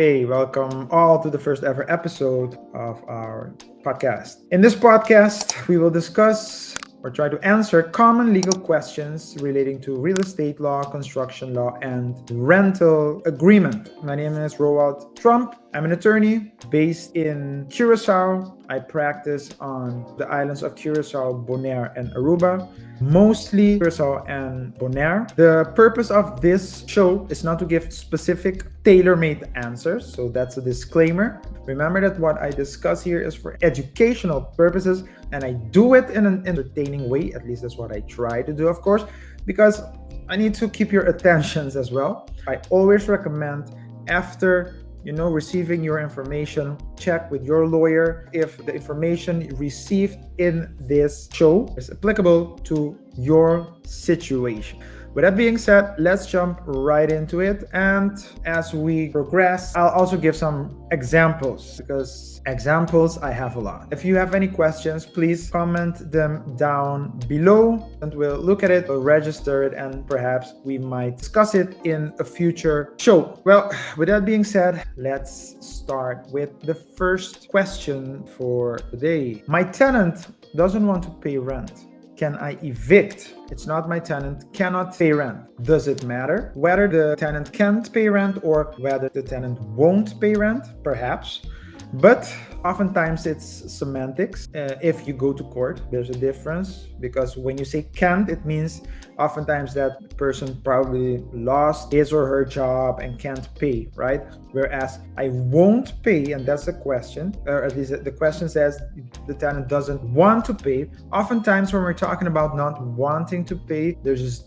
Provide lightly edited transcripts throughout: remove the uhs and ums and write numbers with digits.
Hey, welcome all to the first ever episode of our podcast. In this podcast, we will discuss or try to answer common legal questions relating to real estate law, construction law, and rental agreement. My name is Roald Trump. I'm an attorney based in Curaçao. I practice on the islands of Curaçao, Bonaire, and Aruba, mostly Curaçao and Bonaire. The purpose of this show is not to give specific tailor-made answers, so that's a disclaimer. Remember that what I discuss here is for educational purposes, and I do it in an entertaining way. At least that's what I try to do, of course, because I need to keep your attentions as well. I always recommend after receiving your information, check with your lawyer if the information received in this show is applicable to your situation. With that being said, let's jump right into it. And as we progress, I'll also give some examples because examples I have a lot. If you have any questions, please comment them down below and we'll look at it, we'll register it, and perhaps we might discuss it in a future show. Well, with that being said, let's start with the first question for today. My tenant doesn't want to pay rent. Can I evict? It's not my tenant, cannot pay rent. Does it matter whether the tenant can't pay rent or whether the tenant won't pay rent? Perhaps. But oftentimes it's semantics. If you go to court, there's a difference because when you say can't, it means oftentimes that person probably lost his or her job and can't pay, right? Whereas I won't pay, and that's the question, or at least the question says the tenant doesn't want to pay. Oftentimes when we're talking about not wanting to pay, there's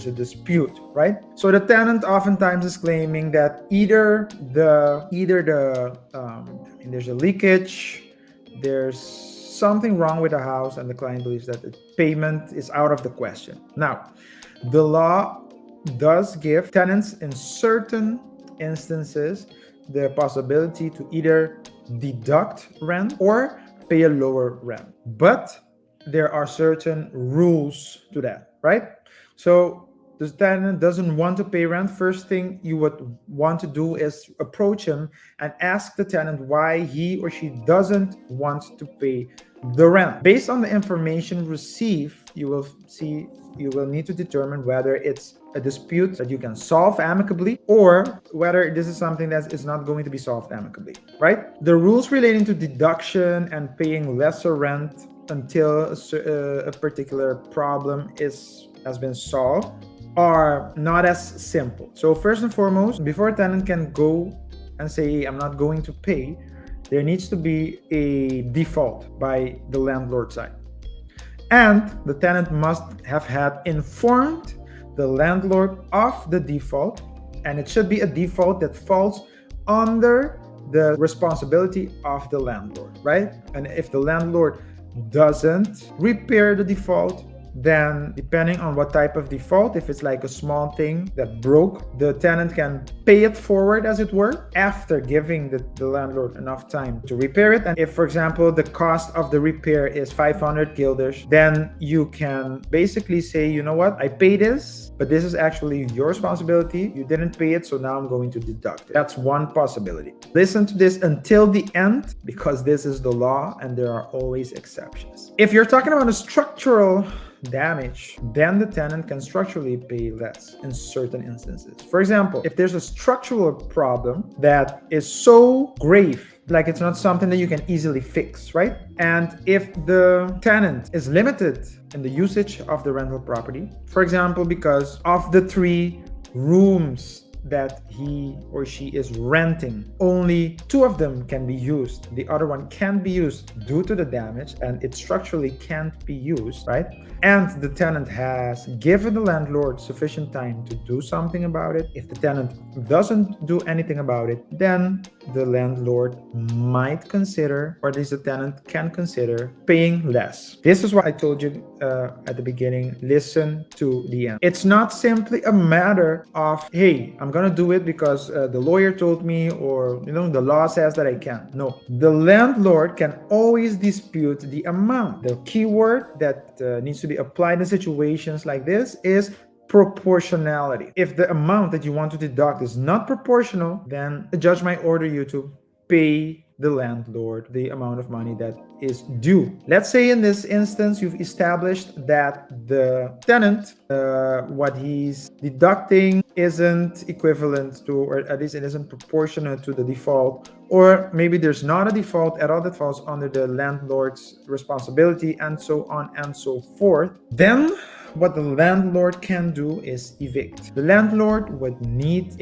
a dispute, right? So the tenant oftentimes is claiming that either there's a leakage, there's something wrong with the house, and the client believes that the payment is out of the question. Now, the law does give tenants in certain instances the possibility to either deduct rent or pay a lower rent. But there are certain rules to that, right? So the tenant doesn't want to pay rent. First thing you would want to do is approach him and ask the tenant why he or she doesn't want to pay the rent. Based on the information received, you will need to determine whether it's a dispute that you can solve amicably or whether this is something that is not going to be solved amicably, right? The rules relating to deduction and paying lesser rent until a particular problem has been solved are not as simple. So first and foremost, before a tenant can go and say, I'm not going to pay, there needs to be a default by the landlord side. And the tenant must have had informed the landlord of the default, and it should be a default that falls under the responsibility of the landlord, right? And if the landlord doesn't repair the default, then depending on what type of default, if it's like a small thing that broke, the tenant can pay it forward, as it were, after giving the landlord enough time to repair it. And if, for example, the cost of the repair is 500 guilders, then you can basically say, you know what, I pay this, but this is actually your responsibility. You didn't pay it, so now I'm going to deduct it. That's one possibility. Listen to this until the end because this is the law and there are always exceptions. If you're talking about a structural damage, then the tenant can structurally pay less in certain instances. For example, if there's a structural problem that is so grave, like it's not something that you can easily fix, right? And if the tenant is limited in the usage of the rental property, for example, because of the 3 rooms that he or she is renting, only 2 of them can be used. The other one can't be used due to the damage and it structurally can't be used, right? And the tenant has given the landlord sufficient time to do something about it. If the tenant doesn't do anything about it, then the landlord might consider, or at least the tenant can consider, paying less. This is what I told you at the beginning. Listen to the end. It's not simply a matter of, hey, I'm gonna do it because the lawyer told me, or the law says that I can. No, the landlord can always dispute the amount. The key word that needs to be applied in situations like this is proportionality. If the amount that you want to deduct is not proportional, then a judge might order you to pay the landlord the amount of money that is due. Let's say in this instance, you've established that the tenant, what he's deducting isn't equivalent to, or at least it isn't proportionate to the default, or maybe there's not a default at all that falls under the landlord's responsibility, and so on and so forth. Then what the landlord can do is evict. The landlord would need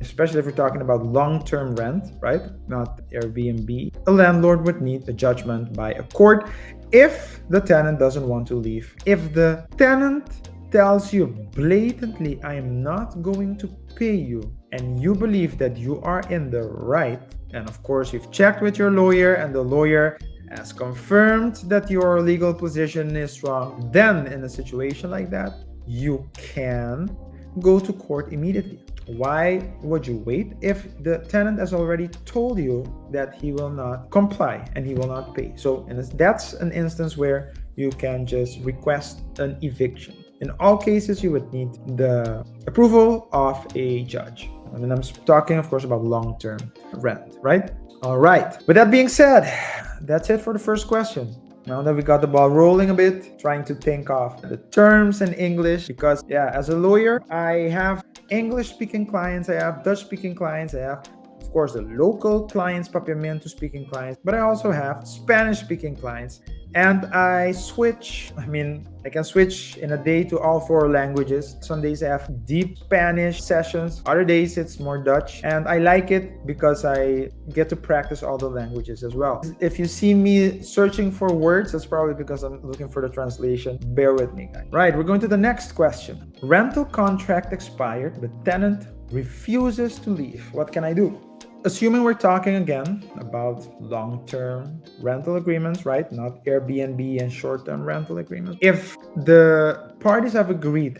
especially if we're talking about long-term rent, right? Not Airbnb. A landlord would need a judgment by a court if the tenant doesn't want to leave. If the tenant tells you blatantly, I am not going to pay you, and you believe that you are in the right, and of course you've checked with your lawyer and the lawyer has confirmed that your legal position is wrong, then in a situation like that, you can go to court immediately. Why would you wait if the tenant has already told you that he will not comply and he will not pay? So that's an instance where you can just request an eviction. In all cases, you would need the approval of a judge. I mean, I'm talking, of course, about long-term rent, right? All right. With that being said, that's it for the first question. Now that we got the ball rolling a bit, trying to think of the terms in English, because as a lawyer, I have English-speaking clients, I have Dutch-speaking clients, I have, of course, the local clients, papiamento-speaking clients, but I also have Spanish-speaking clients. And I can switch in a day to all 4 languages. Some days I have deep Spanish sessions. Other days it's more Dutch. And I like it because I get to practice all the languages as well. If you see me searching for words, that's probably because I'm looking for the translation. Bear with me, guys. Right, we're going to the next question. Rental contract expired, but tenant refuses to leave. What can I do? Assuming we're talking again about long-term rental agreements, right? Not Airbnb and short-term rental agreements. If the parties have agreed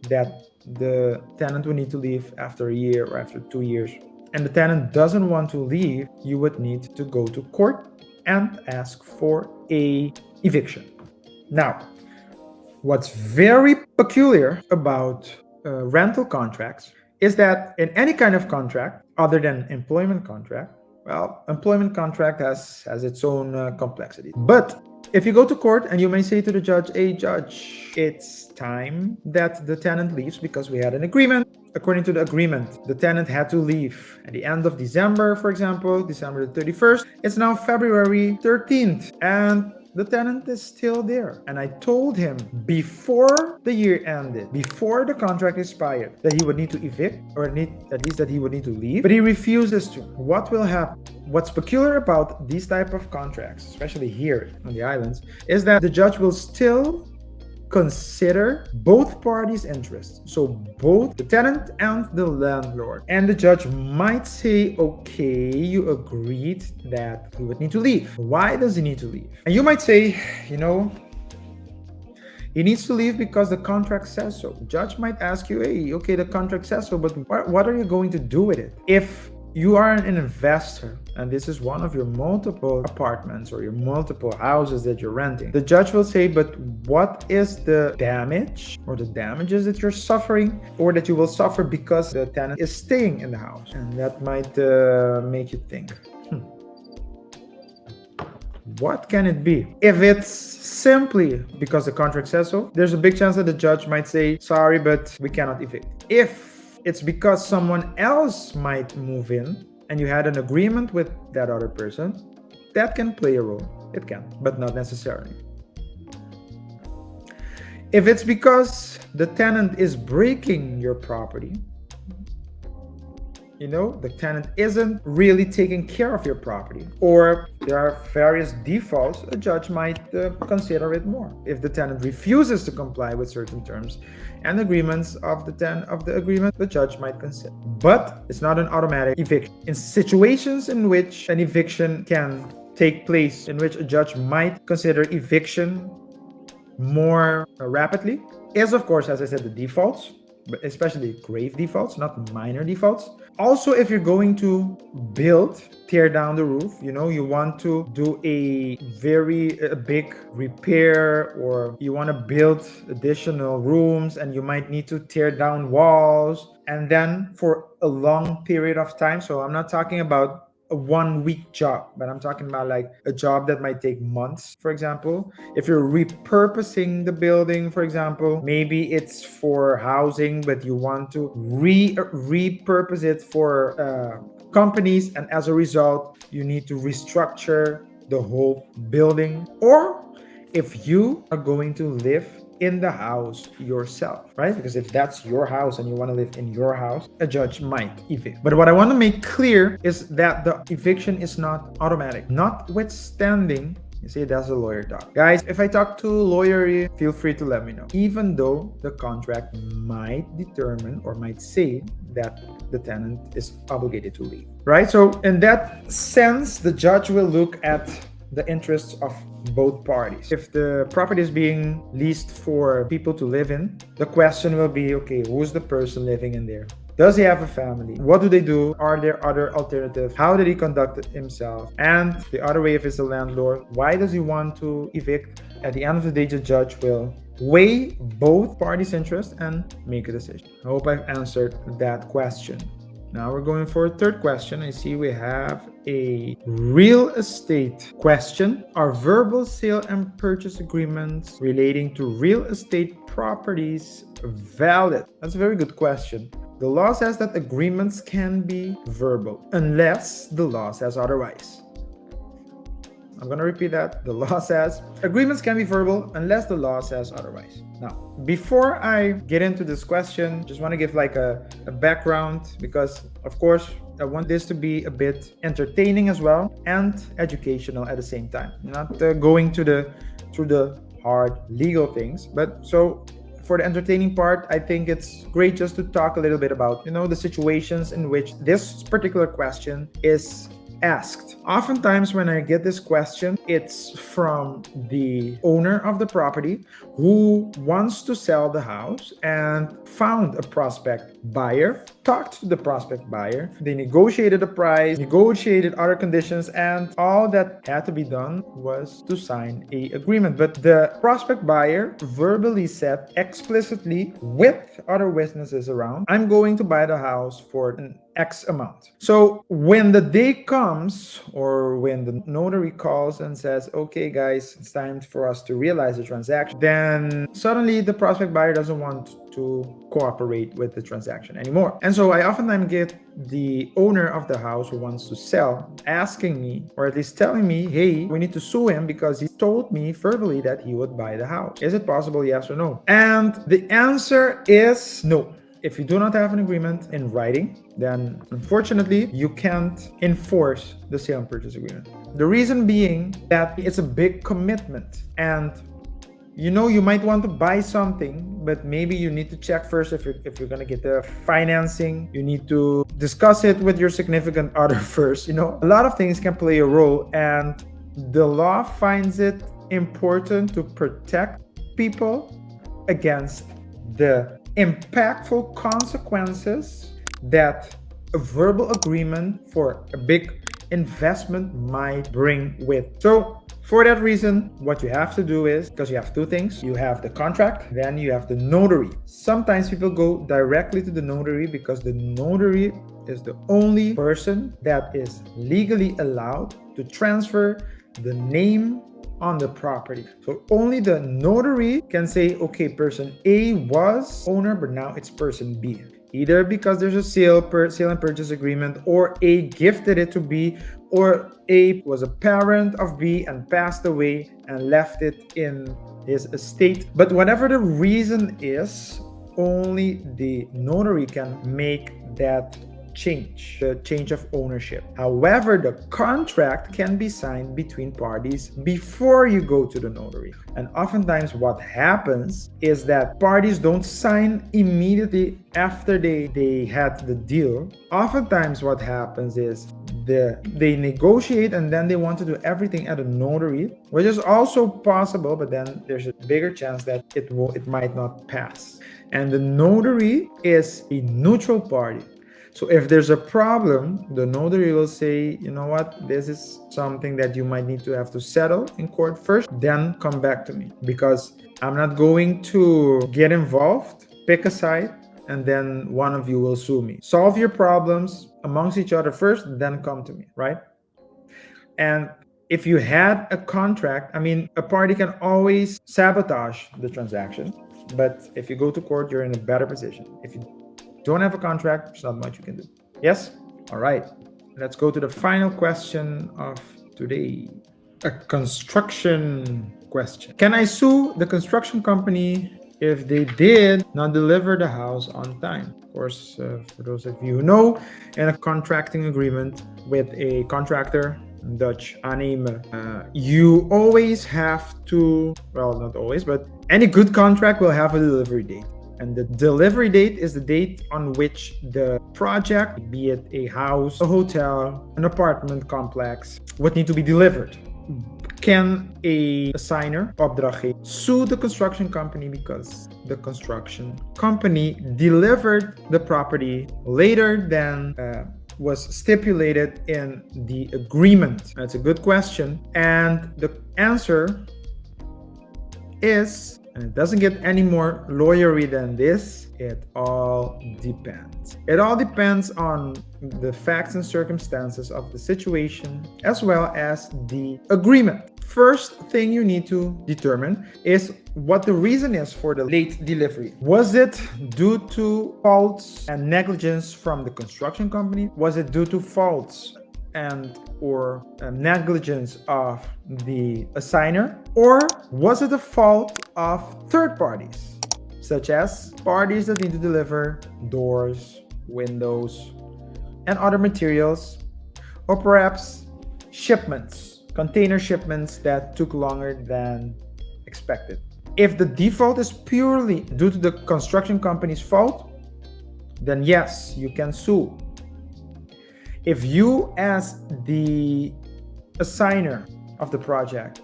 that the tenant will need to leave after a year or after 2 years, and the tenant doesn't want to leave, you would need to go to court and ask for a eviction. Now, what's very peculiar about rental contracts is that in any kind of contract other than employment contract, well, employment contract has its own complexity. But if you go to court and you may say to the judge, hey judge, it's time that the tenant leaves because we had an agreement. According to the agreement, the tenant had to leave at the end of December, for example, December the 31st. It's now February 13th and the tenant is still there. And I told him before the year ended, before the contract expired, that he would need to evict, or at least that he would need to leave, but he refuses to. What will happen? What's peculiar about these type of contracts, especially here on the islands, is that the judge will still consider both parties' interests. So both the tenant and the landlord. And the judge might say, okay, you agreed that he would need to leave. Why does he need to leave? And you might say, he needs to leave because the contract says so. The judge might ask you, hey, okay, the contract says so, but what are you going to do with it? If you are an investor and this is one of your multiple apartments or your multiple houses that you're renting, the judge will say, but what is the damage or the damages that you're suffering or that you will suffer because the tenant is staying in the house? And that might make you think, what can it be? If it's simply because the contract says so, there's a big chance that the judge might say, sorry, but we cannot evict. If it's because someone else might move in and you had an agreement with that other person, that can play a role. It can, but not necessarily. If it's because the tenant is breaking your property, the tenant isn't really taking care of your property, or there are various defaults, a judge might consider it more. If the tenant refuses to comply with certain terms and agreements of the agreement, the judge might consider. But it's not an automatic eviction. In situations in which an eviction can take place, in which a judge might consider eviction more rapidly, is of course, as I said, the defaults, but especially grave defaults, not minor defaults. Also, if you're going to build, tear down the roof, you want to do a big repair, or you want to build additional rooms and you might need to tear down walls, and then for a long period of time. So I'm not talking about a 1 week job, but I'm talking about like a job that might take months. For example, if you're repurposing the building, for example, maybe it's for housing, but you want to repurpose it for companies, and as a result you need to restructure the whole building. Or if you are going to live in the house yourself, right? Because if that's your house and you want to live in your house, a judge might evict. But what I want to make clear is that the eviction is not automatic. Notwithstanding, you see, that's a lawyer talk. Guys, if I talk too lawyery, feel free to let me know. Even though the contract might determine or might say that the tenant is obligated to leave, right? So in that sense, the judge will look at the interests of both parties. If the property is being leased for people to live in, the question will be, okay, who's the person living in there? Does he have a family? What do they do? Are there other alternatives? How did he conduct himself? And the other way, if it's a landlord, why does he want to evict? At the end of the day, the judge will weigh both parties' interests and make a decision. I hope I've answered that question. Now we're going for a third question. I see we have a real estate question. Are verbal sale and purchase agreements relating to real estate properties valid? That's a very good question. The law says that agreements can be verbal unless the law says otherwise. I'm going to repeat that. The law says agreements can be verbal unless the law says otherwise. Now, before I get into this question, just want to give like a background, because of course I want this to be a bit entertaining as well and educational at the same time. Not going through the hard legal things, but so for the entertaining part, I think it's great just to talk a little bit about, the situations in which this particular question is asked. Oftentimes when I get this question, it's from the owner of the property who wants to sell the house and found a prospect buyer, talked to the prospect buyer, they negotiated a price, negotiated other conditions, and all that had to be done was to sign an agreement. But the prospect buyer verbally said explicitly with other witnesses around, I'm going to buy the house for an X amount. So when the day comes, or when the notary calls and says, okay guys, it's time for us to realize the transaction, then suddenly the prospect buyer doesn't want to cooperate with the transaction anymore. And so I oftentimes get the owner of the house who wants to sell asking me, or at least telling me, hey, we need to sue him because he told me verbally that he would buy the house. Is it possible, yes or no? And the answer is no. If you do not have an agreement in writing, then unfortunately you can't enforce the sale and purchase agreement. The reason being that it's a big commitment, and you might want to buy something, but maybe you need to check first if you're going to get the financing. You need to discuss it with your significant other first. A lot of things can play a role, and the law finds it important to protect people against the impactful consequences that a verbal agreement for a big investment might bring with. So for that reason, what you have to do is, because you have two things, you have the contract, then you have the notary. Sometimes people go directly to the notary because the notary is the only person that is legally allowed to transfer the name on the property. So only the notary can say, okay, person A was owner, but now it's person B. Either because there's a sale and purchase agreement, or A gifted it to B, or A was a parent of B and passed away and left it in his estate. But whatever the reason is, only the notary can make that the change of ownership. However, the contract can be signed between parties before you go to the notary. And oftentimes what happens is that parties don't sign immediately after they had the deal. Oftentimes what happens is they negotiate and then they want to do everything at a notary, which is also possible, but then there's a bigger chance that it might not pass. And the notary is a neutral party. So if there's a problem, the notary will say, you know what, this is something that you might need to have to settle in court first, then come back to me, because I'm not going to get involved, pick a side, and then one of you will sue me. Solve your problems amongst each other first, then come to me, right? And if you had a contract, I mean, a party can always sabotage the transaction. But if you go to court, you're in a better position. If you don't have a contract, there's not much you can do. Yes? All right. Let's go to the final question of today. A construction question. Can I sue the construction company if they did not deliver the house on time? Of course, for those of you who know, in a contracting agreement with a contractor, Dutch aannemer, you always have to, well, not always, but any good contract will have a delivery date. And the delivery date is the date on which the project, be it a house, a hotel, an apartment complex, would need to be delivered. Can a assigner, opdrachtgever, sue the construction company because the construction company delivered the property later than was stipulated in the agreement? That's a good question. And the answer is, and it doesn't get any more lawyery than this, it all depends. It all depends on the facts and circumstances of the situation as well as the agreement. First thing you need to determine is what the reason is for the late delivery. Was it due to faults and negligence from the construction company? Was it due to faults and or negligence of the assigner? Or was it a fault of third parties, such as parties that need to deliver doors, windows, and other materials, or perhaps shipments, container shipments that took longer than expected? If the default is purely due to the construction company's fault, then yes, you can sue. If you, as the assigner of the project,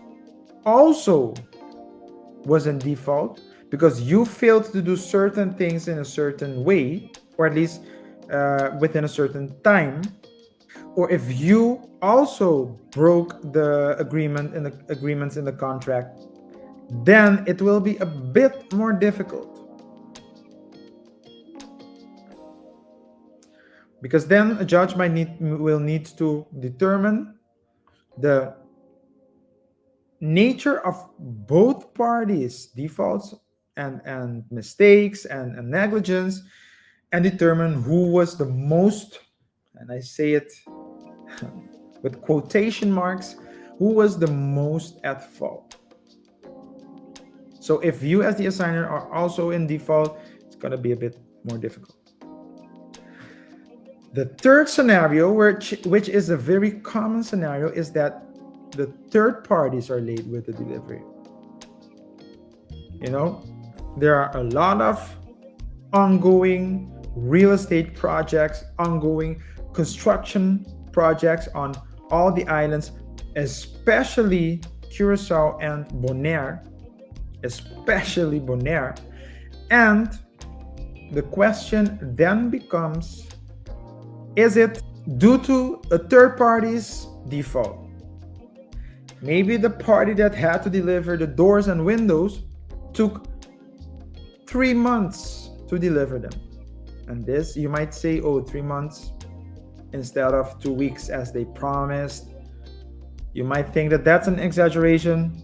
also was in default because you failed to do certain things in a certain way, or at least within a certain time, or if you also broke the agreement and the agreements in the contract, then it will be a bit more difficult. Because then a judge will need to determine the nature of both parties' defaults and mistakes and negligence, and determine who was the most, and I say it with quotation marks, who was the most at fault. So if you as the assigner are also in default, it's going to be a bit more difficult. The third scenario, which is a very common scenario, is that the third parties are late with the delivery. You know, there are a lot of ongoing real estate projects, ongoing construction projects on all the islands, especially Curaçao and Bonaire, and the question then becomes, is it due to a third party's default? Maybe the party that had to deliver the doors and windows took 3 months to deliver them. And this, you might say, oh, 3 months instead of 2 weeks as they promised. You might think that that's an exaggeration.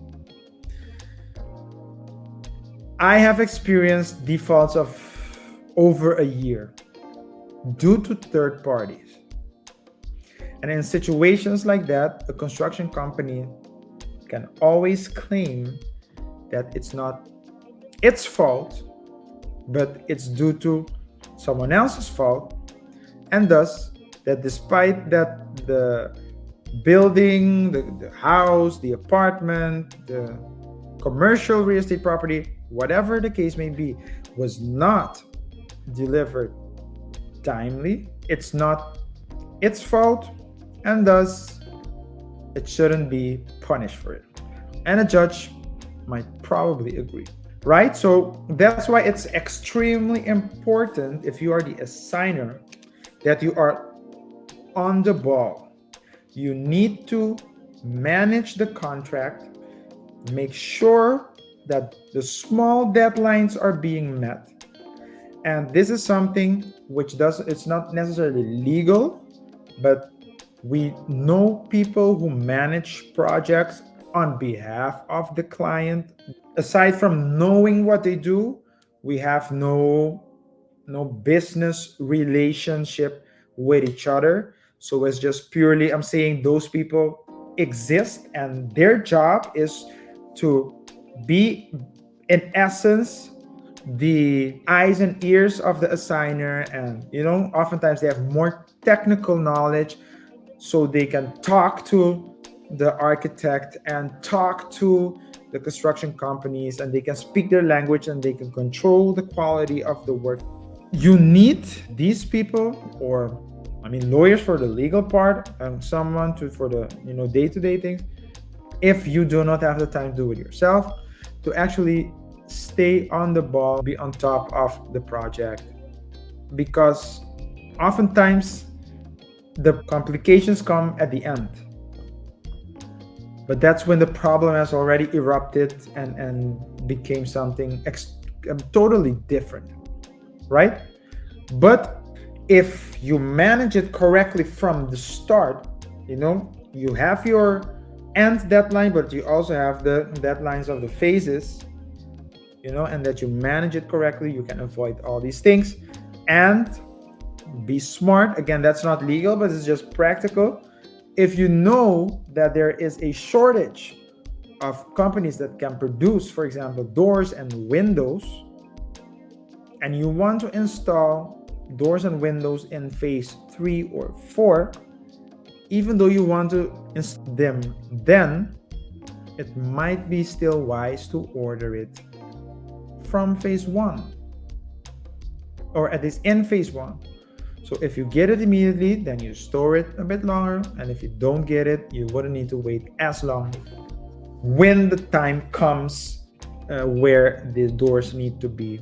I have experienced defaults of over a year due to third parties. And in situations like that, a construction company can always claim that it's not its fault, but it's due to someone else's fault, and thus that despite that the building, the house, the apartment, the commercial real estate property, whatever the case may be, was not delivered timely, it's not its fault, and thus it shouldn't be punished for it. And a judge might probably agree, right? So that's why it's extremely important, if you are the assigner, that you are on the ball. You need to manage the contract, make sure that the small deadlines are being met. And this is something which it's not necessarily legal, but we know people who manage projects on behalf of the client. Aside from knowing what they do, we have no business relationship with each other. So it's just purely, I'm saying those people exist and their job is to be, in essence, the eyes and ears of the assigner. And oftentimes they have more technical knowledge, so they can talk to the architect and talk to the construction companies, and they can speak their language and they can control the quality of the work. You need these people, or lawyers for the legal part, and someone for the day-to-day things. If you do not have the time to do it yourself, to actually stay on the ball, be on top of the project, because oftentimes the complications come at the end, but that's when the problem has already erupted and became something totally different, right? But if you manage it correctly from the start, you have your end deadline, but you also have the deadlines of the phases, and that you manage it correctly, you can avoid all these things and be smart. Again, that's not legal, but it's just practical. If you know that there is a shortage of companies that can produce, for example, doors and windows, and you want to install doors and windows in phase 3 or 4, even though you want to install them, then it might be still wise to order it from phase 1, or at least in phase 1. So if you get it immediately, then you store it a bit longer, and if you don't get it, you wouldn't need to wait as long when the time comes where the doors need to be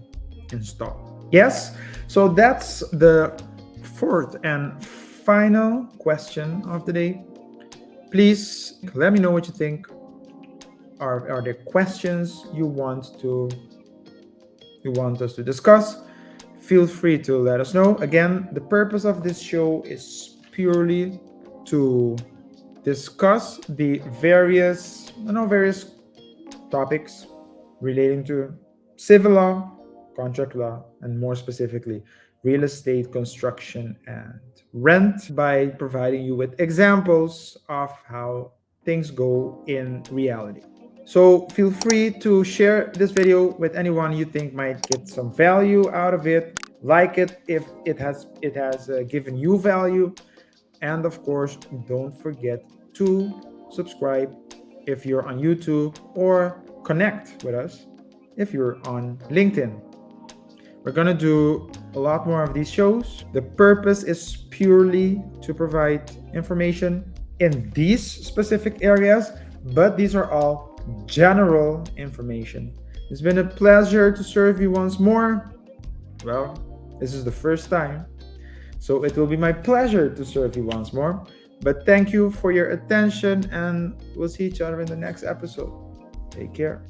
installed. Yes, so that's the fourth and final question of the day. Please let me know what you think. Are there questions you want us to discuss? Feel free to let us know. Again, the purpose of this show is purely to discuss the various topics relating to civil law, contract law, and more specifically, real estate, construction, and rent, by providing you with examples of how things go in reality. So feel free to share this video with anyone you think might get some value out of it. Like it if it has given you value, and of course, don't forget to subscribe if you're on YouTube, or connect with us if you're on LinkedIn. We're gonna do a lot more of these shows. The purpose is purely to provide information in these specific areas, but these are all general information. It's been a pleasure to serve you once more. Well, this is the first time, so it will be my pleasure to serve you once more. But thank you for your attention, and we'll see each other in the next episode. Take care.